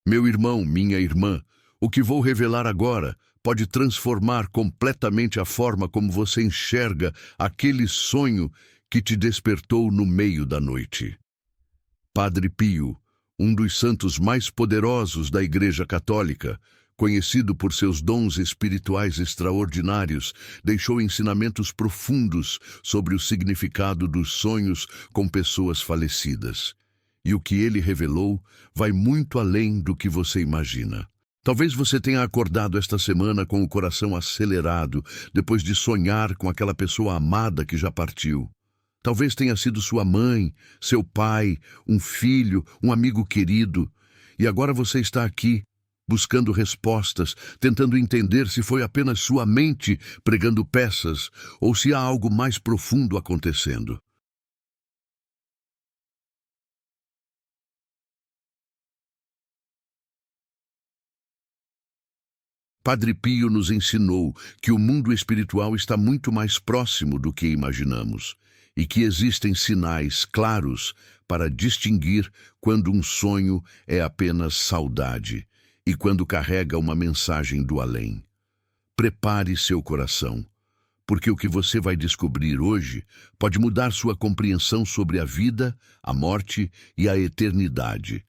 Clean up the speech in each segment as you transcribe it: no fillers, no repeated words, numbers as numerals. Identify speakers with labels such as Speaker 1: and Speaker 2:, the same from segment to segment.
Speaker 1: Meu irmão, minha irmã, o que vou revelar agora pode transformar completamente a forma como você enxerga aquele sonho que te despertou no meio da noite. Padre Pio, um dos santos mais poderosos da Igreja Católica, conhecido por seus dons espirituais extraordinários, deixou ensinamentos profundos sobre o significado dos sonhos com pessoas falecidas. E o que ele revelou vai muito além do que você imagina. Talvez você tenha acordado esta semana com o coração acelerado, depois de sonhar com aquela pessoa amada que já partiu. Talvez tenha sido sua mãe, seu pai, um filho, um amigo querido. E agora você está aqui, buscando respostas, tentando entender se foi apenas sua mente pregando peças ou se há algo mais profundo acontecendo. Padre Pio nos ensinou que o mundo espiritual está muito mais próximo do que imaginamos e que existem sinais claros para distinguir quando um sonho é apenas saudade e quando carrega uma mensagem do além. Prepare seu coração, porque o que você vai descobrir hoje pode mudar sua compreensão sobre a vida, a morte e a eternidade.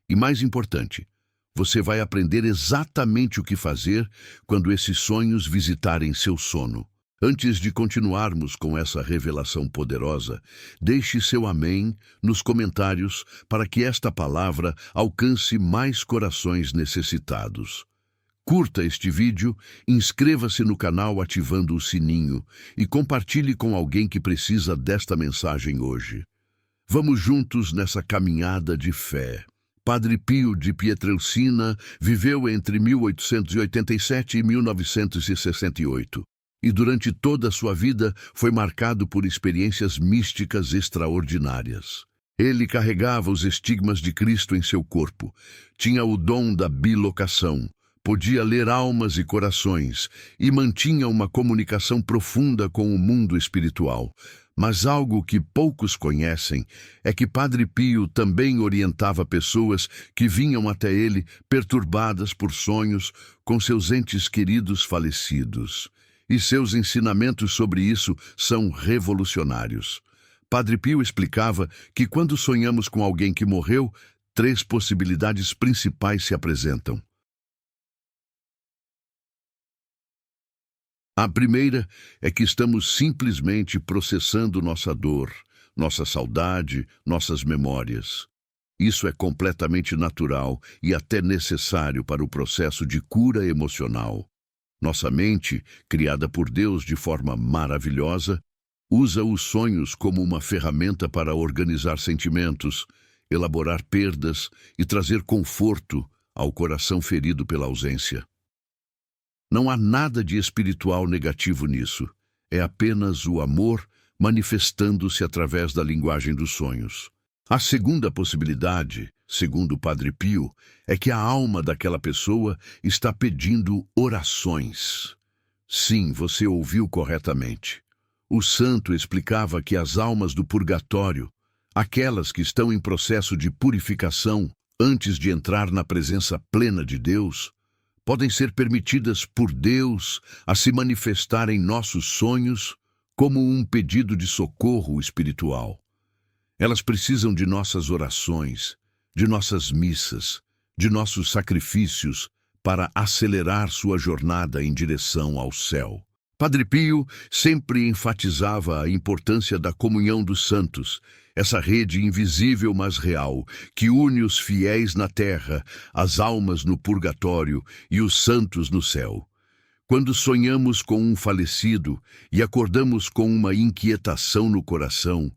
Speaker 1: E mais importante, você vai aprender exatamente o que fazer quando esses sonhos visitarem seu sono. Antes de continuarmos com essa revelação poderosa, deixe seu amém nos comentários para que esta palavra alcance mais corações necessitados. Curta este vídeo, inscreva-se no canal ativando o sininho e compartilhe com alguém que precisa desta mensagem hoje. Vamos juntos nessa caminhada de fé. Padre Pio de Pietrelcina viveu entre 1887 e 1968 e durante toda a sua vida foi marcado por experiências místicas extraordinárias. Ele carregava os estigmas de Cristo em seu corpo, tinha o dom da bilocação, podia ler almas e corações e mantinha uma comunicação profunda com o mundo espiritual. Mas algo que poucos conhecem é que Padre Pio também orientava pessoas que vinham até ele perturbadas por sonhos com seus entes queridos falecidos. E seus ensinamentos sobre isso são revolucionários. Padre Pio explicava que quando sonhamos com alguém que morreu, 3 possibilidades principais se apresentam. A primeira é que estamos simplesmente processando nossa dor, nossa saudade, nossas memórias. Isso é completamente natural e até necessário para o processo de cura emocional. Nossa mente, criada por Deus de forma maravilhosa, usa os sonhos como uma ferramenta para organizar sentimentos, elaborar perdas e trazer conforto ao coração ferido pela ausência. Não há nada de espiritual negativo nisso. É apenas o amor manifestando-se através da linguagem dos sonhos. A segunda possibilidade, segundo o Padre Pio, é que a alma daquela pessoa está pedindo orações. Sim, você ouviu corretamente. O santo explicava que as almas do purgatório, aquelas que estão em processo de purificação antes de entrar na presença plena de Deus, podem ser permitidas por Deus a se manifestar em nossos sonhos como um pedido de socorro espiritual. Elas precisam de nossas orações, de nossas missas, de nossos sacrifícios para acelerar sua jornada em direção ao céu. Padre Pio sempre enfatizava a importância da comunhão dos santos, essa rede invisível mas real, que une os fiéis na terra, as almas no purgatório e os santos no céu. Quando sonhamos com um falecido e acordamos com uma inquietação no coração,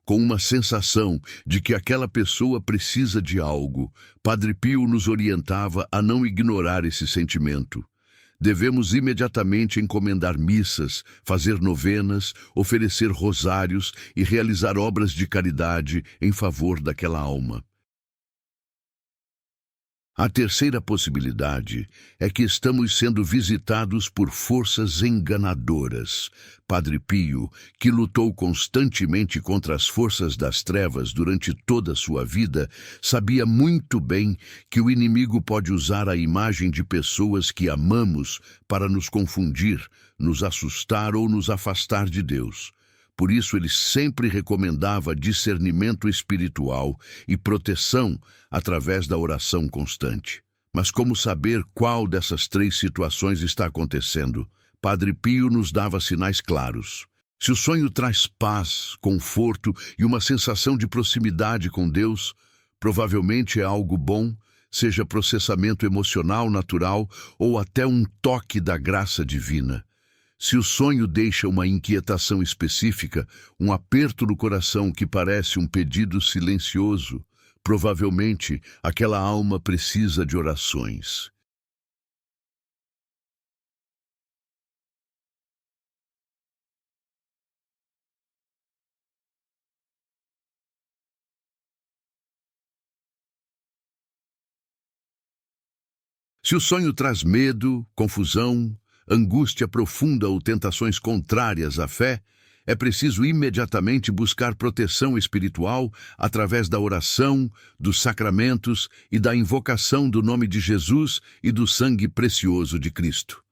Speaker 1: com uma sensação de que aquela pessoa precisa de algo, Padre Pio nos orientava a não ignorar esse sentimento. Devemos imediatamente encomendar missas, fazer novenas, oferecer rosários e realizar obras de caridade em favor daquela alma. A terceira possibilidade é que estamos sendo visitados por forças enganadoras. Padre Pio, que lutou constantemente contra as forças das trevas durante toda a sua vida, sabia muito bem que o inimigo pode usar a imagem de pessoas que amamos para nos confundir, nos assustar ou nos afastar de Deus. Por isso, ele sempre recomendava discernimento espiritual e proteção através da oração constante. Mas como saber qual dessas três situações está acontecendo? Padre Pio nos dava sinais claros. Se o sonho traz paz, conforto e uma sensação de proximidade com Deus, provavelmente é algo bom, seja processamento emocional natural ou até um toque da graça divina. Se o sonho deixa uma inquietação específica, um aperto no coração que parece um pedido silencioso, provavelmente aquela alma precisa de orações. Se o sonho traz medo, confusão, angústia profunda ou tentações contrárias à fé, é preciso imediatamente buscar proteção espiritual através da oração, dos sacramentos e da invocação do nome de Jesus e do sangue precioso de Cristo.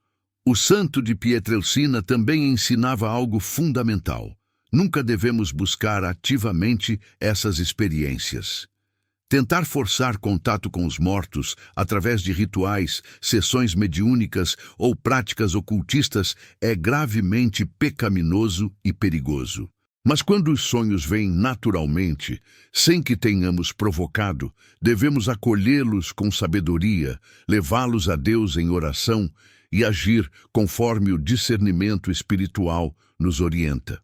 Speaker 1: O santo de Pietrelcina também ensinava algo fundamental. Nunca devemos buscar ativamente essas experiências. Tentar forçar contato com os mortos através de rituais, sessões mediúnicas ou práticas ocultistas é gravemente pecaminoso e perigoso. Mas quando os sonhos vêm naturalmente, sem que tenhamos provocado, devemos acolhê-los com sabedoria, levá-los a Deus em oração e agir conforme o discernimento espiritual nos orienta.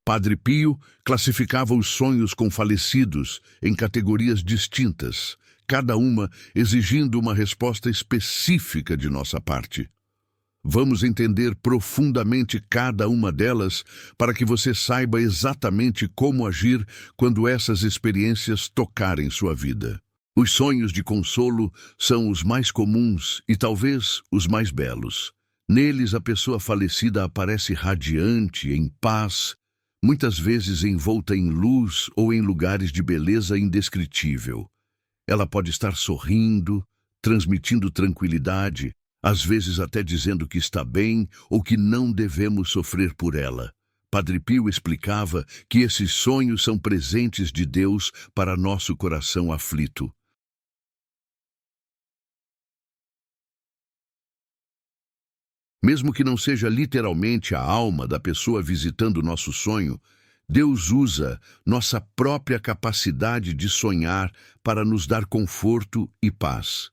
Speaker 1: Padre Pio classificava os sonhos com falecidos em categorias distintas, cada uma exigindo uma resposta específica de nossa parte. Vamos entender profundamente cada uma delas para que você saiba exatamente como agir quando essas experiências tocarem sua vida. Os sonhos de consolo são os mais comuns e talvez os mais belos. Neles, a pessoa falecida aparece radiante, em paz, muitas vezes envolta em luz ou em lugares de beleza indescritível. Ela pode estar sorrindo, transmitindo tranquilidade, às vezes até dizendo que está bem ou que não devemos sofrer por ela. Padre Pio explicava que esses sonhos são presentes de Deus para nosso coração aflito. Mesmo que não seja literalmente a alma da pessoa visitando nosso sonho, Deus usa nossa própria capacidade de sonhar para nos dar conforto e paz.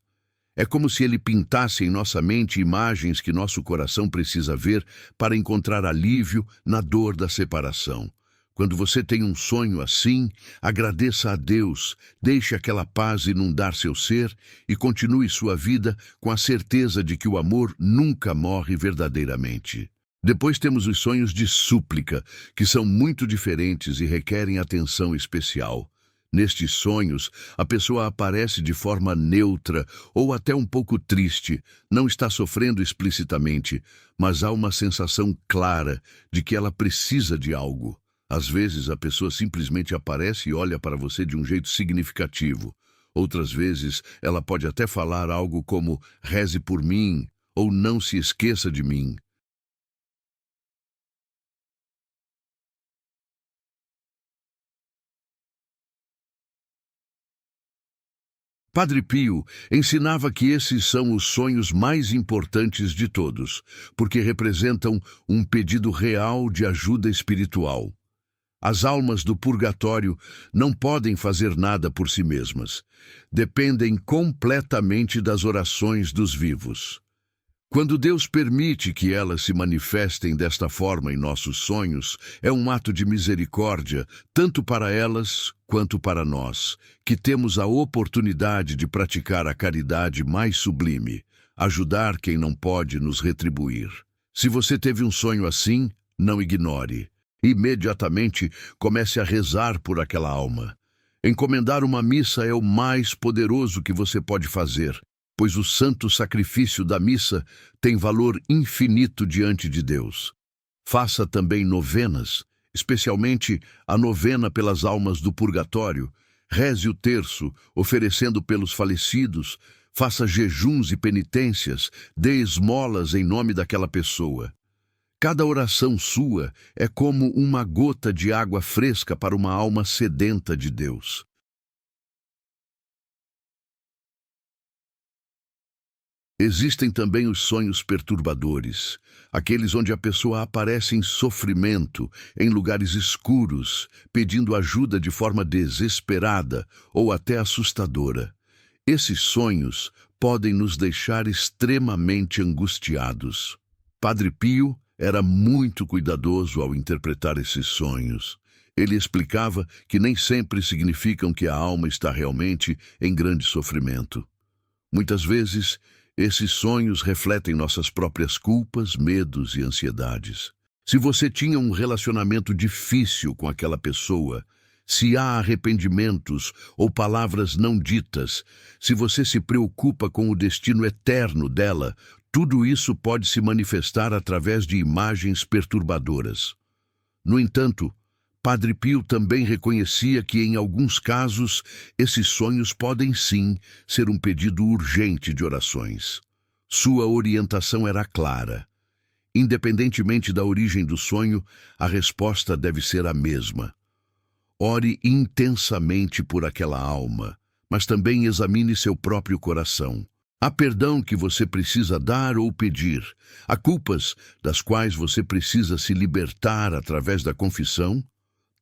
Speaker 1: É como se Ele pintasse em nossa mente imagens que nosso coração precisa ver para encontrar alívio na dor da separação. Quando você tem um sonho assim, agradeça a Deus, deixe aquela paz inundar seu ser e continue sua vida com a certeza de que o amor nunca morre verdadeiramente. Depois temos os sonhos de súplica, que são muito diferentes e requerem atenção especial. Nestes sonhos, a pessoa aparece de forma neutra ou até um pouco triste, não está sofrendo explicitamente, mas há uma sensação clara de que ela precisa de algo. Às vezes, a pessoa simplesmente aparece e olha para você de um jeito significativo. Outras vezes, ela pode até falar algo como "reze por mim" ou "não se esqueça de mim". Padre Pio ensinava que esses são os sonhos mais importantes de todos, porque representam um pedido real de ajuda espiritual. As almas do purgatório não podem fazer nada por si mesmas. Dependem completamente das orações dos vivos. Quando Deus permite que elas se manifestem desta forma em nossos sonhos, é um ato de misericórdia, tanto para elas quanto para nós, que temos a oportunidade de praticar a caridade mais sublime, ajudar quem não pode nos retribuir. Se você teve um sonho assim, não ignore. Imediatamente comece a rezar por aquela alma. Encomendar uma missa é o mais poderoso que você pode fazer, pois o santo sacrifício da missa tem valor infinito diante de Deus. Faça também novenas, especialmente a novena pelas almas do purgatório. Reze o terço, oferecendo pelos falecidos. Faça jejuns e penitências, dê esmolas em nome daquela pessoa. Cada oração sua é como uma gota de água fresca para uma alma sedenta de Deus. Existem também os sonhos perturbadores, aqueles onde a pessoa aparece em sofrimento, em lugares escuros, pedindo ajuda de forma desesperada ou até assustadora. Esses sonhos podem nos deixar extremamente angustiados. Padre Pio era muito cuidadoso ao interpretar esses sonhos. Ele explicava que nem sempre significam que a alma está realmente em grande sofrimento. Muitas vezes, esses sonhos refletem nossas próprias culpas, medos e ansiedades. Se você tinha um relacionamento difícil com aquela pessoa, se há arrependimentos ou palavras não ditas, se você se preocupa com o destino eterno dela, tudo isso pode se manifestar através de imagens perturbadoras. No entanto, Padre Pio também reconhecia que, em alguns casos, esses sonhos podem sim ser um pedido urgente de orações. Sua orientação era clara. Independentemente da origem do sonho, a resposta deve ser a mesma. Ore intensamente por aquela alma, mas também examine seu próprio coração. Há perdão que você precisa dar ou pedir. Há culpas das quais você precisa se libertar através da confissão.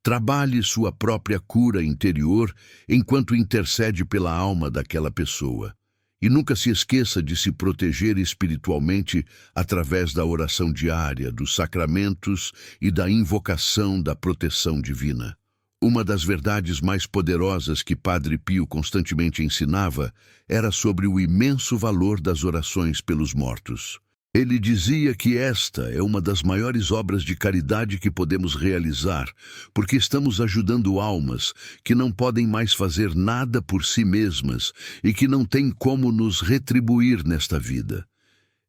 Speaker 1: Trabalhe sua própria cura interior enquanto intercede pela alma daquela pessoa. E nunca se esqueça de se proteger espiritualmente através da oração diária, dos sacramentos e da invocação da proteção divina. Uma das verdades mais poderosas que Padre Pio constantemente ensinava era sobre o imenso valor das orações pelos mortos. Ele dizia que esta é uma das maiores obras de caridade que podemos realizar, porque estamos ajudando almas que não podem mais fazer nada por si mesmas e que não têm como nos retribuir nesta vida.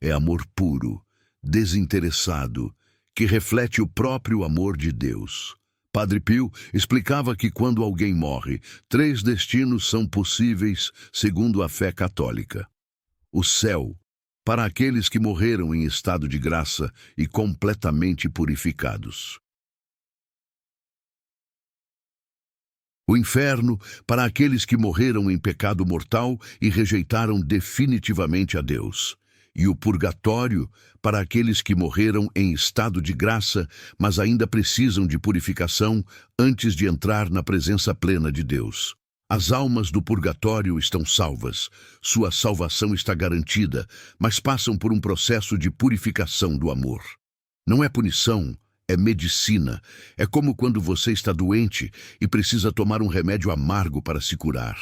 Speaker 1: É amor puro, desinteressado, que reflete o próprio amor de Deus. Padre Pio explicava que quando alguém morre, 3 destinos são possíveis segundo a fé católica. O céu, para aqueles que morreram em estado de graça e completamente purificados. O inferno, para aqueles que morreram em pecado mortal e rejeitaram definitivamente a Deus. E o purgatório, para aqueles que morreram em estado de graça, mas ainda precisam de purificação antes de entrar na presença plena de Deus. As almas do purgatório estão salvas, sua salvação está garantida, mas passam por um processo de purificação do amor. Não é punição, é medicina. É como quando você está doente e precisa tomar um remédio amargo para se curar.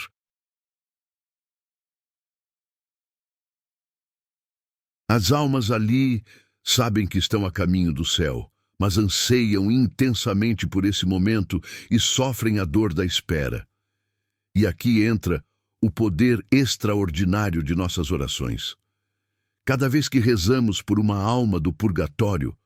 Speaker 1: As almas ali sabem que estão a caminho do céu, mas anseiam intensamente por esse momento e sofrem a dor da espera. E aqui entra o poder extraordinário de nossas orações. Cada vez que rezamos por uma alma do purgatório,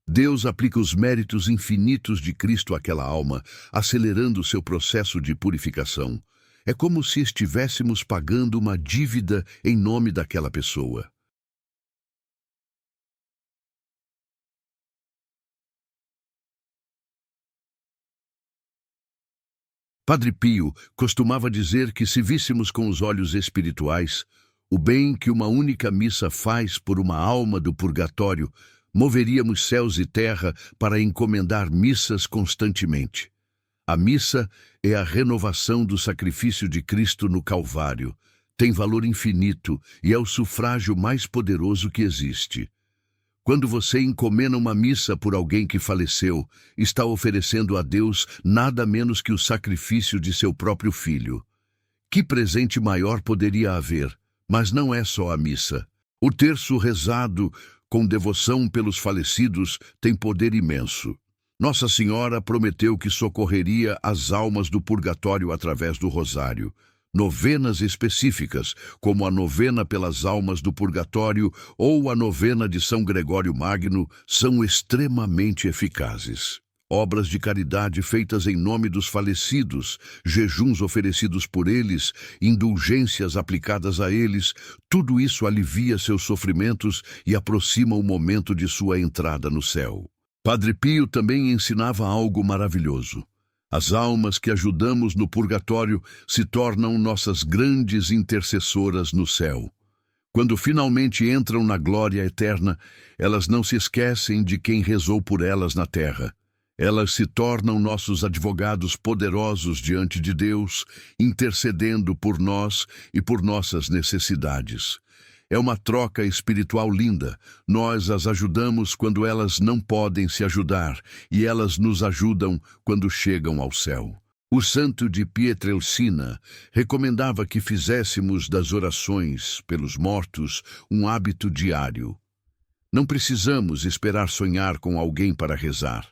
Speaker 1: Deus aplica os méritos infinitos de Cristo àquela alma, acelerando seu processo de purificação. É como se estivéssemos pagando uma dívida em nome daquela pessoa. Padre Pio costumava dizer que se víssemos com os olhos espirituais, o bem que uma única missa faz por uma alma do purgatório, moveríamos céus e terra para encomendar missas constantemente. A missa é a renovação do sacrifício de Cristo no Calvário, tem valor infinito e é o sufrágio mais poderoso que existe. Quando você encomenda uma missa por alguém que faleceu, está oferecendo a Deus nada menos que o sacrifício de seu próprio filho. Que presente maior poderia haver? Mas não é só a missa. O terço rezado com devoção pelos falecidos tem poder imenso. Nossa Senhora prometeu que socorreria as almas do purgatório através do rosário. Novenas específicas, como a novena pelas almas do purgatório ou a novena de São Gregório Magno, são extremamente eficazes. Obras de caridade feitas em nome dos falecidos, jejuns oferecidos por eles, indulgências aplicadas a eles, tudo isso alivia seus sofrimentos e aproxima o momento de sua entrada no céu. Padre Pio também ensinava algo maravilhoso. As almas que ajudamos no purgatório se tornam nossas grandes intercessoras no céu. Quando finalmente entram na glória eterna, elas não se esquecem de quem rezou por elas na terra. Elas se tornam nossos advogados poderosos diante de Deus, intercedendo por nós e por nossas necessidades. É uma troca espiritual linda. Nós as ajudamos quando elas não podem se ajudar, e elas nos ajudam quando chegam ao céu. O santo de Pietrelcina recomendava que fizéssemos das orações pelos mortos um hábito diário. Não precisamos esperar sonhar com alguém para rezar.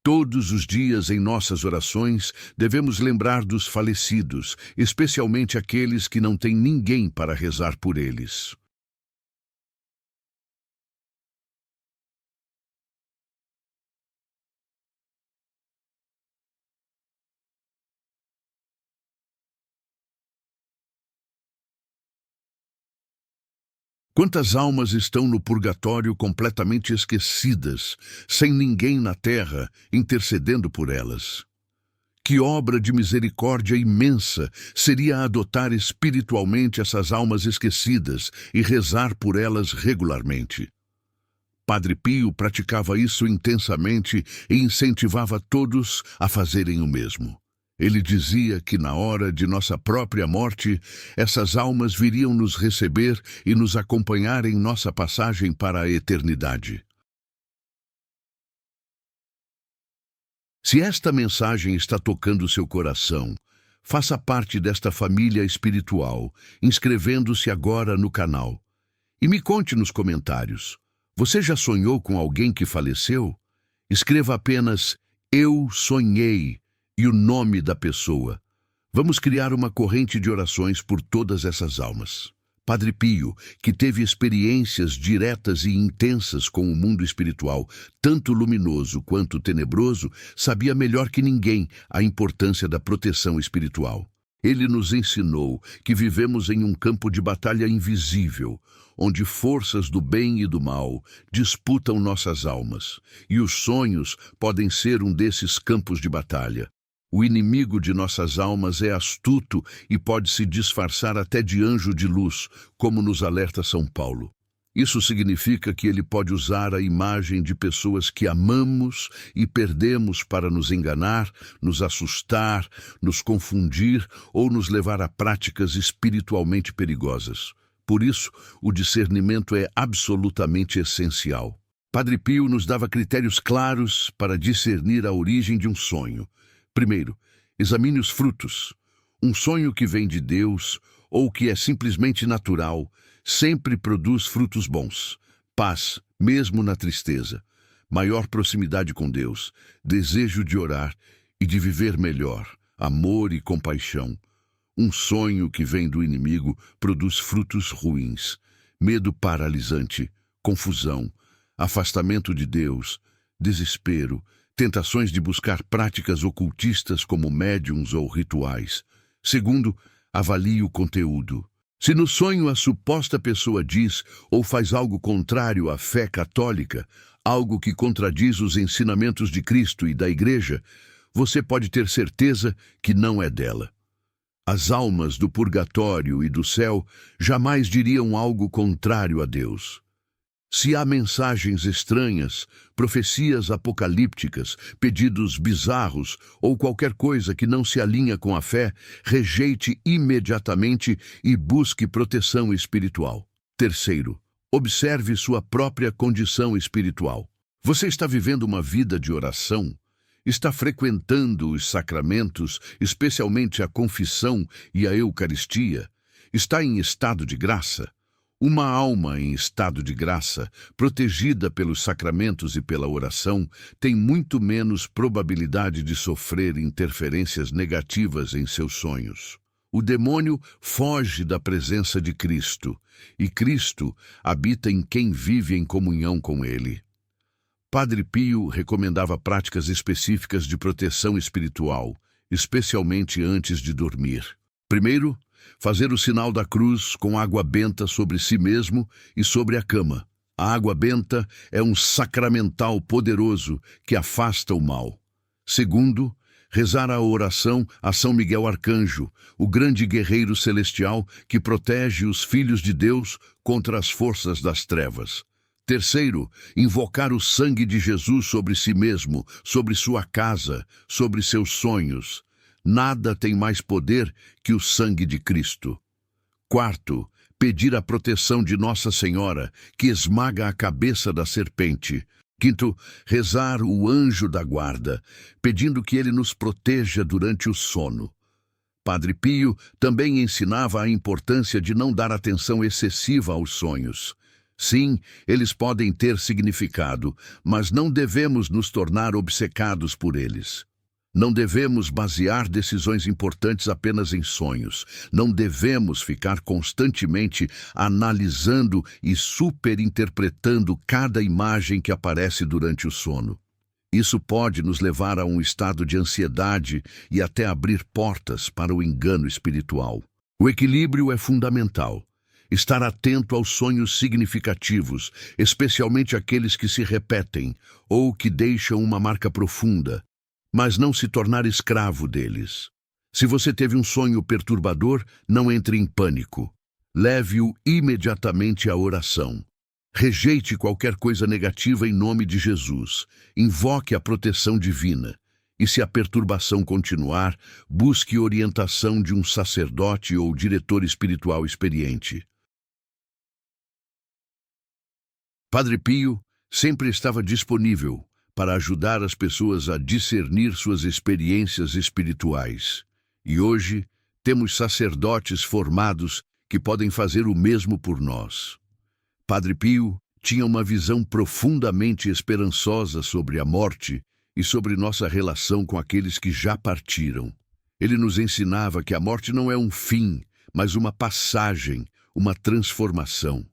Speaker 1: Todos os dias em nossas orações devemos lembrar dos falecidos, especialmente aqueles que não têm ninguém para rezar por eles. Quantas almas estão no purgatório completamente esquecidas, sem ninguém na terra intercedendo por elas? Que obra de misericórdia imensa seria adotar espiritualmente essas almas esquecidas e rezar por elas regularmente. Padre Pio praticava isso intensamente e incentivava todos a fazerem o mesmo. Ele dizia que na hora de nossa própria morte, essas almas viriam nos receber e nos acompanhar em nossa passagem para a eternidade. Se esta mensagem está tocando seu coração, faça parte desta família espiritual, inscrevendo-se agora no canal. E me conte nos comentários, você já sonhou com alguém que faleceu? Escreva apenas "Eu sonhei" e o nome da pessoa. Vamos criar uma corrente de orações por todas essas almas. Padre Pio, que teve experiências diretas e intensas com o mundo espiritual, tanto luminoso quanto tenebroso, sabia melhor que ninguém a importância da proteção espiritual. Ele nos ensinou que vivemos em um campo de batalha invisível, onde forças do bem e do mal disputam nossas almas, e os sonhos podem ser um desses campos de batalha. O inimigo de nossas almas é astuto e pode se disfarçar até de anjo de luz, como nos alerta São Paulo. Isso significa que ele pode usar a imagem de pessoas que amamos e perdemos para nos enganar, nos assustar, nos confundir ou nos levar a práticas espiritualmente perigosas. Por isso, o discernimento é absolutamente essencial. Padre Pio nos dava critérios claros para discernir a origem de um sonho. Primeiro, examine os frutos. Um sonho que vem de Deus ou que é simplesmente natural sempre produz frutos bons. Paz, mesmo na tristeza. Maior proximidade com Deus. Desejo de orar e de viver melhor. Amor e compaixão. Um sonho que vem do inimigo produz frutos ruins. Medo paralisante, confusão, afastamento de Deus, desespero, tentações de buscar práticas ocultistas como médiums ou rituais. Segundo, avalie o conteúdo. Se no sonho a suposta pessoa diz ou faz algo contrário à fé católica, algo que contradiz os ensinamentos de Cristo e da Igreja, você pode ter certeza que não é dela. As almas do purgatório e do céu jamais diriam algo contrário a Deus. Se há mensagens estranhas, profecias apocalípticas, pedidos bizarros ou qualquer coisa que não se alinha com a fé, rejeite imediatamente e busque proteção espiritual. Terceiro, observe sua própria condição espiritual. Você está vivendo uma vida de oração? Está frequentando os sacramentos, especialmente a confissão e a Eucaristia? Está em estado de graça? Uma alma em estado de graça, protegida pelos sacramentos e pela oração, tem muito menos probabilidade de sofrer interferências negativas em seus sonhos. O demônio foge da presença de Cristo, e Cristo habita em quem vive em comunhão com ele. Padre Pio recomendava práticas específicas de proteção espiritual, especialmente antes de dormir. Primeiro, fazer o sinal da cruz com água benta sobre si mesmo e sobre a cama. A água benta é um sacramental poderoso que afasta o mal. Segundo, rezar a oração a São Miguel Arcanjo, o grande guerreiro celestial que protege os filhos de Deus contra as forças das trevas. Terceiro, invocar o sangue de Jesus sobre si mesmo, sobre sua casa, sobre seus sonhos. Nada tem mais poder que o sangue de Cristo. Quarto, pedir a proteção de Nossa Senhora, que esmaga a cabeça da serpente. Quinto, rezar o anjo da guarda, pedindo que ele nos proteja durante o sono. Padre Pio também ensinava a importância de não dar atenção excessiva aos sonhos. Sim, eles podem ter significado, mas não devemos nos tornar obcecados por eles. Não devemos basear decisões importantes apenas em sonhos. Não devemos ficar constantemente analisando e superinterpretando cada imagem que aparece durante o sono. Isso pode nos levar a um estado de ansiedade e até abrir portas para o engano espiritual. O equilíbrio é fundamental. Estar atento aos sonhos significativos, especialmente aqueles que se repetem ou que deixam uma marca profunda, mas não se tornar escravo deles. Se você teve um sonho perturbador, não entre em pânico. Leve-o imediatamente à oração. Rejeite qualquer coisa negativa em nome de Jesus. Invoque a proteção divina. E se a perturbação continuar, busque orientação de um sacerdote ou diretor espiritual experiente. Padre Pio sempre estava disponível para ajudar as pessoas a discernir suas experiências espirituais. E hoje, temos sacerdotes formados que podem fazer o mesmo por nós. Padre Pio tinha uma visão profundamente esperançosa sobre a morte e sobre nossa relação com aqueles que já partiram. Ele nos ensinava que a morte não é um fim, mas uma passagem, uma transformação.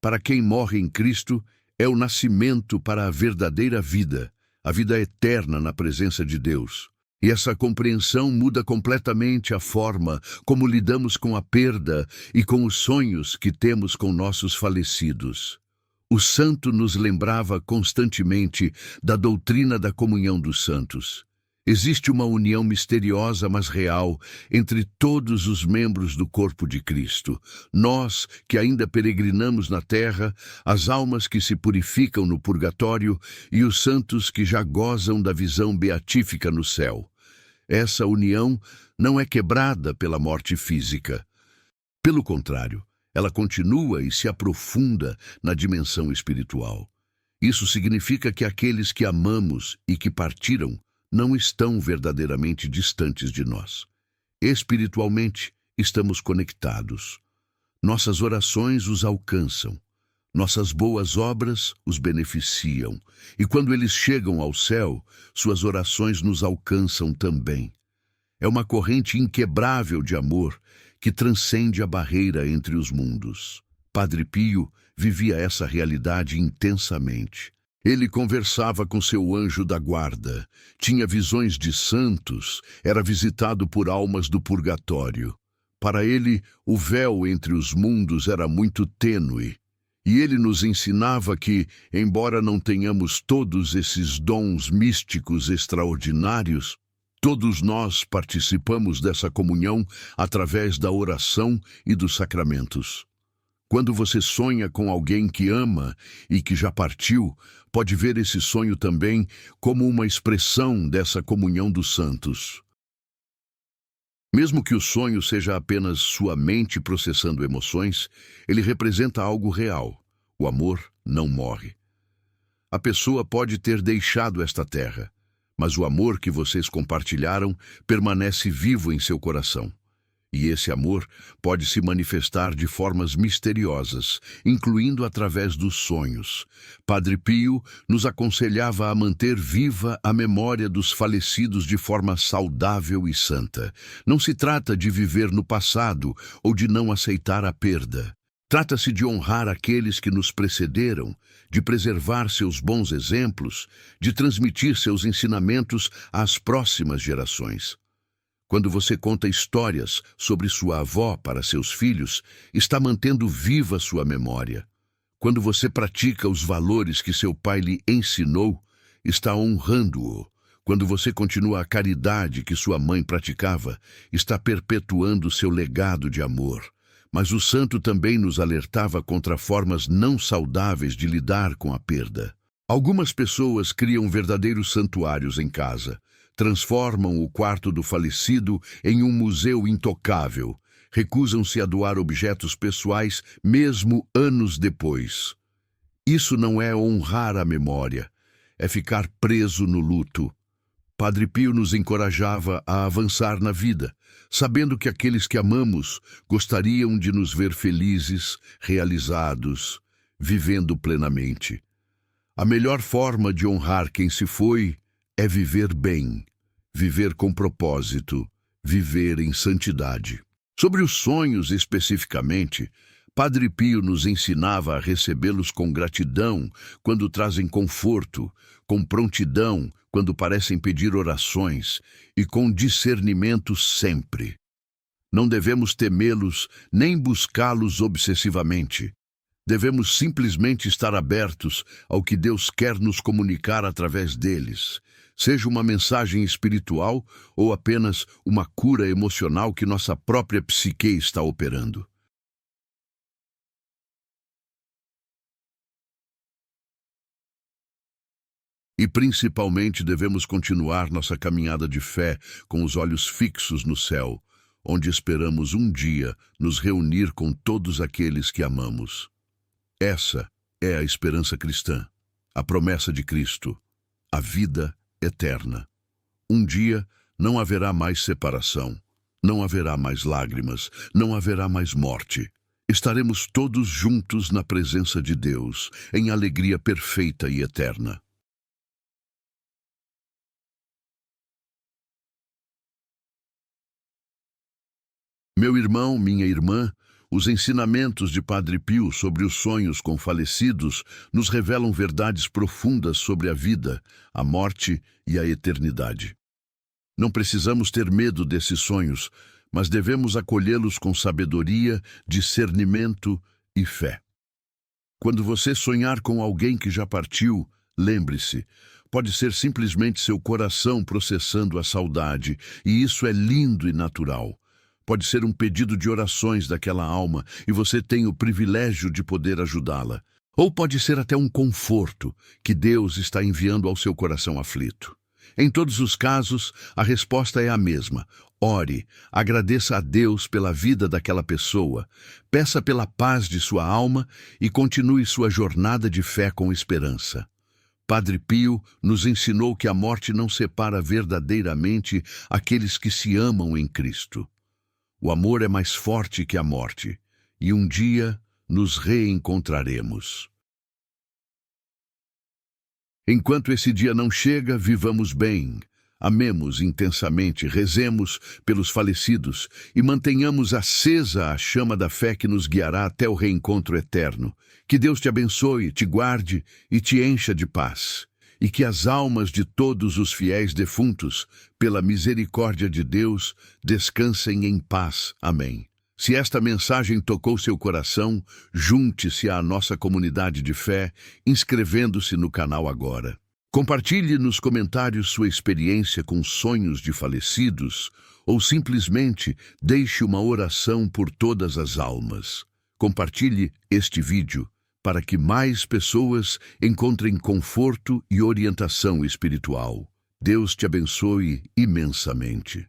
Speaker 1: Para quem morre em Cristo, é o nascimento para a verdadeira vida, a vida eterna na presença de Deus. E essa compreensão muda completamente a forma como lidamos com a perda e com os sonhos que temos com nossos falecidos. O santo nos lembrava constantemente da doutrina da comunhão dos santos. Existe uma união misteriosa, mas real, entre todos os membros do corpo de Cristo. Nós, que ainda peregrinamos na terra, as almas que se purificam no purgatório e os santos que já gozam da visão beatífica no céu. Essa união não é quebrada pela morte física. Pelo contrário, ela continua e se aprofunda na dimensão espiritual. Isso significa que aqueles que amamos e que partiram não estão verdadeiramente distantes de nós. Espiritualmente, estamos conectados. Nossas orações os alcançam. Nossas boas obras os beneficiam. E quando eles chegam ao céu, suas orações nos alcançam também. É uma corrente inquebrável de amor que transcende a barreira entre os mundos. Padre Pio vivia essa realidade intensamente. Ele conversava com seu anjo da guarda, tinha visões de santos, era visitado por almas do purgatório. Para ele, o véu entre os mundos era muito tênue. E ele nos ensinava que, embora não tenhamos todos esses dons místicos extraordinários, todos nós participamos dessa comunhão através da oração e dos sacramentos. Quando você sonha com alguém que ama e que já partiu, pode ver esse sonho também como uma expressão dessa comunhão dos santos. Mesmo que o sonho seja apenas sua mente processando emoções, ele representa algo real. O amor não morre. A pessoa pode ter deixado esta terra, mas o amor que vocês compartilharam permanece vivo em seu coração. E esse amor pode se manifestar de formas misteriosas, incluindo através dos sonhos. Padre Pio nos aconselhava a manter viva a memória dos falecidos de forma saudável e santa. Não se trata de viver no passado ou de não aceitar a perda. Trata-se de honrar aqueles que nos precederam, de preservar seus bons exemplos, de transmitir seus ensinamentos às próximas gerações. Quando você conta histórias sobre sua avó para seus filhos, está mantendo viva sua memória. Quando você pratica os valores que seu pai lhe ensinou, está honrando-o. Quando você continua a caridade que sua mãe praticava, está perpetuando seu legado de amor. Mas o santo também nos alertava contra formas não saudáveis de lidar com a perda. Algumas pessoas criam verdadeiros santuários em casa. Transformam o quarto do falecido em um museu intocável. Recusam-se a doar objetos pessoais, mesmo anos depois. Isso não é honrar a memória, é ficar preso no luto. Padre Pio nos encorajava a avançar na vida, sabendo que aqueles que amamos gostariam de nos ver felizes, realizados, vivendo plenamente. A melhor forma de honrar quem se foi é viver bem, viver com propósito, viver em santidade. Sobre os sonhos especificamente, Padre Pio nos ensinava a recebê-los com gratidão quando trazem conforto, com prontidão quando parecem pedir orações e com discernimento sempre. Não devemos temê-los nem buscá-los obsessivamente. Devemos simplesmente estar abertos ao que Deus quer nos comunicar através deles, seja uma mensagem espiritual ou apenas uma cura emocional que nossa própria psique está operando. E principalmente devemos continuar nossa caminhada de fé com os olhos fixos no céu, onde esperamos um dia nos reunir com todos aqueles que amamos. Essa é a esperança cristã, a promessa de Cristo, a vida eterna. Um dia não haverá mais separação, não haverá mais lágrimas, não haverá mais morte. Estaremos todos juntos na presença de Deus, em alegria perfeita e eterna. Meu irmão, minha irmã, os ensinamentos de Padre Pio sobre os sonhos com falecidos nos revelam verdades profundas sobre a vida, a morte e a eternidade. Não precisamos ter medo desses sonhos, mas devemos acolhê-los com sabedoria, discernimento e fé. Quando você sonhar com alguém que já partiu, lembre-se, pode ser simplesmente seu coração processando a saudade, e isso é lindo e natural. Pode ser um pedido de orações daquela alma e você tem o privilégio de poder ajudá-la. Ou pode ser até um conforto que Deus está enviando ao seu coração aflito. Em todos os casos, a resposta é a mesma. Ore, agradeça a Deus pela vida daquela pessoa, peça pela paz de sua alma e continue sua jornada de fé com esperança. Padre Pio nos ensinou que a morte não separa verdadeiramente aqueles que se amam em Cristo. O amor é mais forte que a morte, e um dia nos reencontraremos. Enquanto esse dia não chega, vivamos bem, amemos intensamente, rezemos pelos falecidos e mantenhamos acesa a chama da fé que nos guiará até o reencontro eterno. Que Deus te abençoe, te guarde e te encha de paz. E que as almas de todos os fiéis defuntos, pela misericórdia de Deus, descansem em paz. Amém. Se esta mensagem tocou seu coração, junte-se à nossa comunidade de fé, inscrevendo-se no canal agora. Compartilhe nos comentários sua experiência com sonhos de falecidos, ou simplesmente deixe uma oração por todas as almas. Compartilhe este vídeo para que mais pessoas encontrem conforto e orientação espiritual. Deus te abençoe imensamente.